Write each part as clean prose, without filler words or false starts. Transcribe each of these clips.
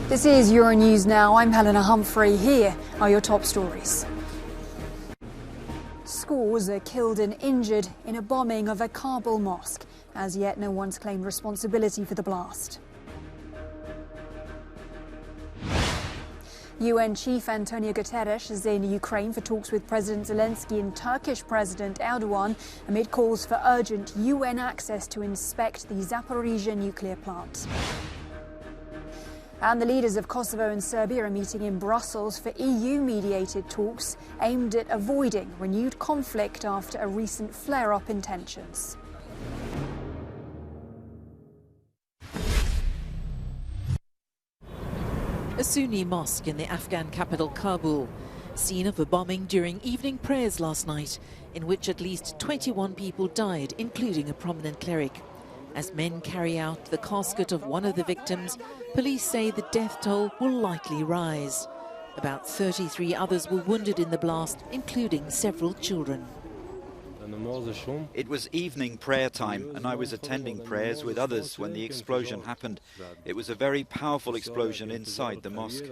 This is Euronews Now. I'm Helena Humphrey. Here are your top stories. Scores are killed and injured in a bombing of a Kabul mosque. As yet, no one's claimed responsibility for the blast. UN Chief Antonio Guterres is in Ukraine for talks with President Zelensky and Turkish President Erdogan amid calls for urgent UN access to inspect the Zaporizhzhia nuclear plant. And the leaders of Kosovo and Serbia are meeting in Brussels for EU-mediated talks aimed at avoiding renewed conflict after a recent flare-up in tensions. A Sunni mosque in the Afghan capital Kabul, scene of a bombing during evening prayers last night, in which at least 21 people died, including a prominent cleric. As men carry out the casket of one of the victims, police say the death toll will likely rise. About 33 others were wounded in the blast, including several children. It was evening prayer time, and I was attending prayers with others when the explosion happened. It was a very powerful explosion inside the mosque.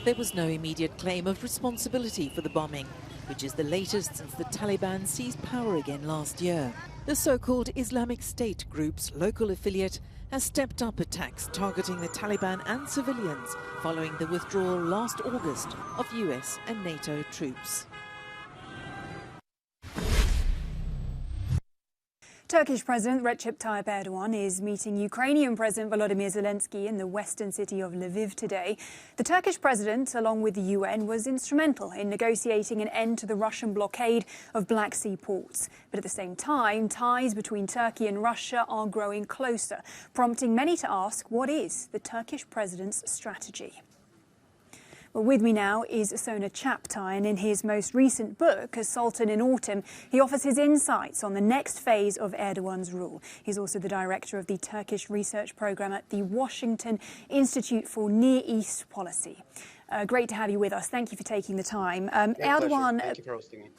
There was no immediate claim of responsibility for the bombing, which is the latest since the Taliban seized power again last year. The so-called Islamic State group's local affiliate has stepped up attacks targeting the Taliban and civilians following the withdrawal last August of US and NATO troops. Turkish President Recep Tayyip Erdogan is meeting Ukrainian President Volodymyr Zelensky in the western city of Lviv today. The Turkish president, along with the UN, was instrumental in negotiating an end to the Russian blockade of Black Sea ports. But at the same time, ties between Turkey and Russia are growing closer, prompting many to ask, what is the Turkish president's strategy? Well, with me now is Sona Chaptai, and in his most recent book, A Sultan in Autumn, he offers his insights on the next phase of Erdogan's rule. He's also the director of the Turkish research program at the Washington Institute for Near East Policy. Great to have you with us. Thank you for taking the time. Erdogan, thank you for hosting me.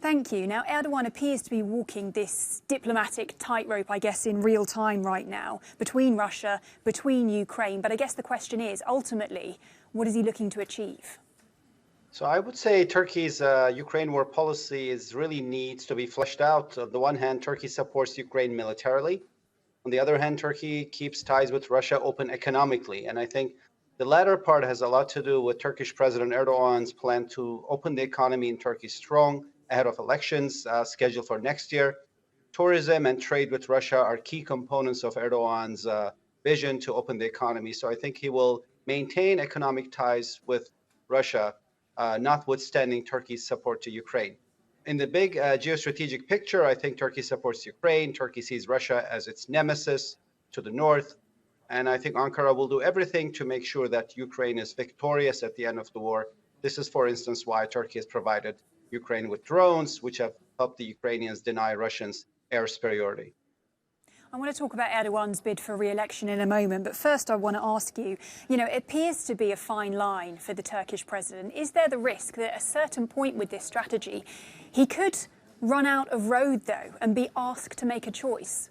Thank you. Now, Erdogan appears to be walking this diplomatic tightrope, I guess, in real time right now, between Russia, between Ukraine. But I guess the question is, ultimately, what is he looking to achieve? So I would say Turkey's Ukraine war policy really needs to be fleshed out. On the one hand, Turkey supports Ukraine militarily. On the other hand, Turkey keeps ties with Russia open economically. And I think the latter part has a lot to do with Turkish President Erdogan's plan to open the economy in Turkey strong ahead of elections scheduled for next year. Tourism and trade with Russia are key components of Erdogan's vision to open the economy. So I think he will maintain economic ties with Russia, notwithstanding Turkey's support to Ukraine. In the big geostrategic picture, I think Turkey supports Ukraine. Turkey sees Russia as its nemesis to the north. And I think Ankara will do everything to make sure that Ukraine is victorious at the end of the war. This is, for instance, why Turkey has provided Ukraine with drones, which have helped the Ukrainians deny Russians air superiority. I want to talk about Erdogan's bid for re-election in a moment, but first I want to ask you, it appears to be a fine line for the Turkish president. Is there the risk that at a certain point with this strategy, he could run out of road, though, and be asked to make a choice?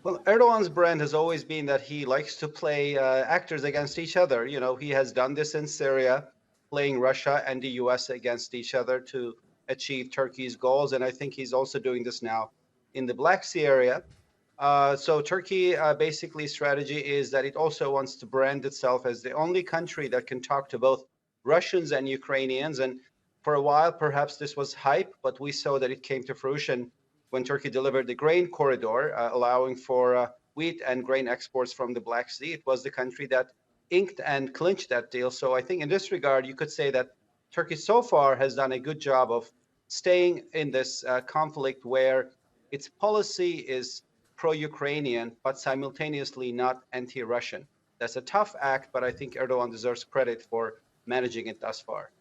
Well, Erdogan's brand has always been that he likes to play actors against each other. He has done this in Syria, playing Russia and the US against each other to achieve Turkey's goals. And I think he's also doing this now in the Black Sea area. So Turkey basically strategy is that it also wants to brand itself as the only country that can talk to both Russians and Ukrainians. And for a while, perhaps this was hype, but we saw that it came to fruition when Turkey delivered the grain corridor, allowing for wheat and grain exports from the Black Sea. It was the country that inked and clinched that deal. So I think in this regard, you could say that Turkey so far has done a good job of staying in this conflict where its policy is pro-Ukrainian, but simultaneously not anti-Russian. That's a tough act, but I think Erdogan deserves credit for managing it thus far.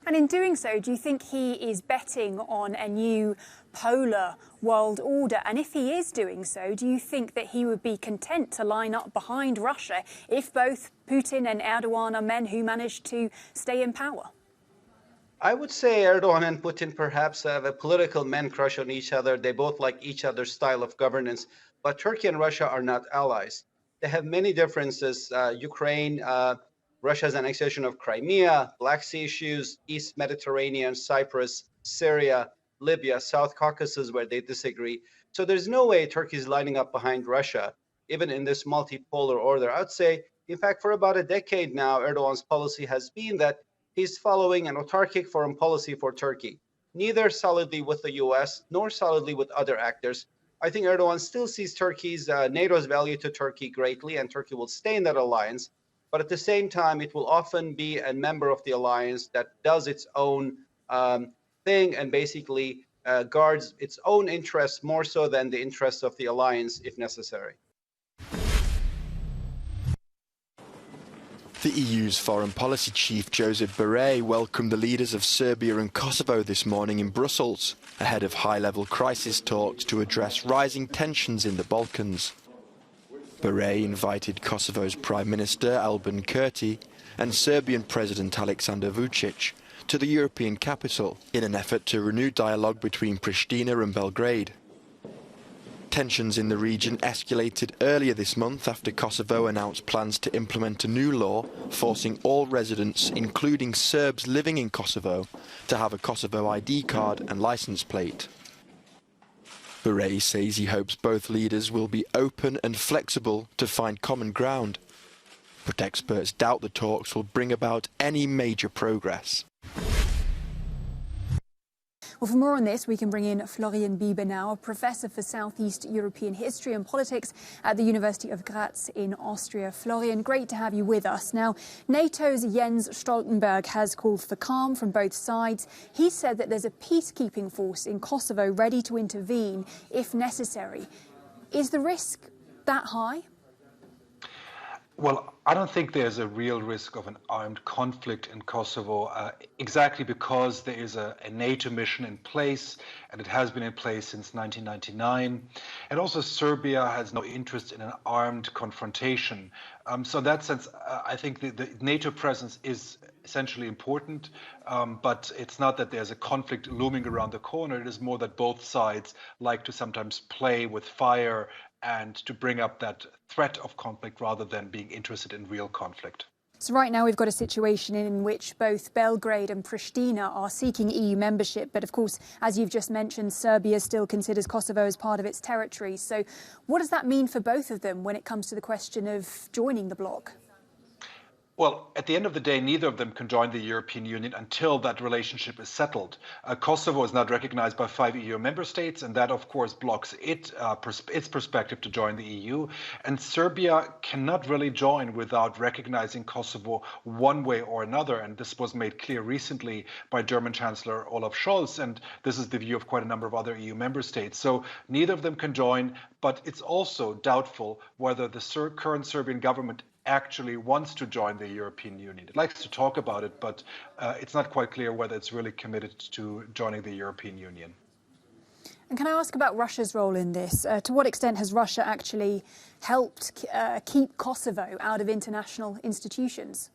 And in doing so, do you think he is betting on a new polar world order? And if he is doing so, do you think that he would be content to line up behind Russia if both Putin and Erdogan are men who manage to stay in power? I would say Erdogan and Putin perhaps have a political man crush on each other. They both like each other's style of governance, but Turkey and Russia are not allies. They have many differences. Ukraine, Russia's annexation of Crimea, Black Sea issues, East Mediterranean, Cyprus, Syria, Libya, South Caucasus, where they disagree. So there's no way Turkey is lining up behind Russia, even in this multipolar order. I would say, in fact, for about a decade now, Erdogan's policy has been that he's following an autarkic foreign policy for Turkey, neither solidly with the US nor solidly with other actors. I think Erdogan still sees NATO's value to Turkey greatly, and Turkey will stay in that alliance. But at the same time, it will often be a member of the alliance that does its own thing and basically guards its own interests more so than the interests of the alliance if necessary. The EU's foreign policy chief, Josep Borrell, welcomed the leaders of Serbia and Kosovo this morning in Brussels, ahead of high-level crisis talks to address rising tensions in the Balkans. Borrell invited Kosovo's Prime Minister, Albin Kurti, and Serbian President Aleksandar Vučić to the European capital in an effort to renew dialogue between Pristina and Belgrade. Tensions in the region escalated earlier this month after Kosovo announced plans to implement a new law forcing all residents, including Serbs living in Kosovo, to have a Kosovo ID card and license plate. Borrell says he hopes both leaders will be open and flexible to find common ground, but experts doubt the talks will bring about any major progress. Well, for more on this, we can bring in Florian Bieber now, a professor for Southeast European history and politics at the University of Graz in Austria. Florian, great to have you with us. Now, NATO's Jens Stoltenberg has called for calm from both sides. He said that there's a peacekeeping force in Kosovo ready to intervene if necessary. Is the risk that high? Well, I don't think there's a real risk of an armed conflict in Kosovo, exactly because there is a NATO mission in place, and it has been in place since 1999. And also Serbia has no interest in an armed confrontation. So in that sense, I think the NATO presence is essentially important, but it's not that there's a conflict looming around the corner. It is more that both sides like to sometimes play with fire and to bring up that threat of conflict rather than being interested in real conflict. So right now we've got a situation in which both Belgrade and Pristina are seeking EU membership. But of course, as you've just mentioned, Serbia still considers Kosovo as part of its territory. So what does that mean for both of them when it comes to the question of joining the bloc? Well, at the end of the day, neither of them can join the European Union until that relationship is settled. Kosovo is not recognized by 5 EU member states, and that, of course, blocks its perspective to join the EU. And Serbia cannot really join without recognizing Kosovo one way or another. And this was made clear recently by German Chancellor Olaf Scholz, and this is the view of quite a number of other EU member states. So neither of them can join, but it's also doubtful whether the current Serbian government actually wants to join the European Union. It likes to talk about it, but it's not quite clear whether it's really committed to joining the European Union. And can I ask about Russia's role in this? To what extent has Russia actually helped keep Kosovo out of international institutions?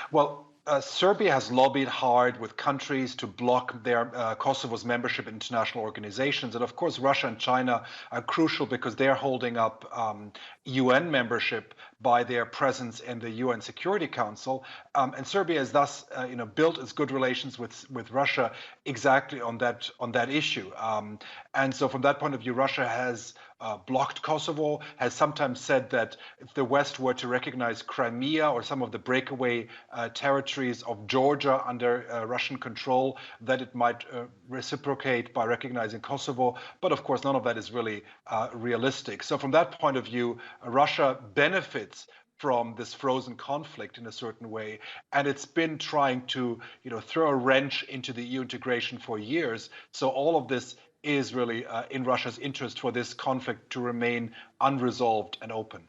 Well, Serbia has lobbied hard with countries to block their Kosovo's membership in international organizations. And of course, Russia and China are crucial because they're holding up UN membership by their presence in the UN Security Council. And Serbia has thus built its good relations with Russia exactly on that issue. And so from that point of view, Russia has blocked Kosovo, has sometimes said that if the West were to recognize Crimea or some of the breakaway territories of Georgia under Russian control, that it might reciprocate by recognizing Kosovo. But of course, none of that is really realistic. So from that point of view, Russia benefits from this frozen conflict in a certain way, and it's been trying to throw a wrench into the EU integration for years. So all of this is really in Russia's interest for this conflict to remain unresolved and open.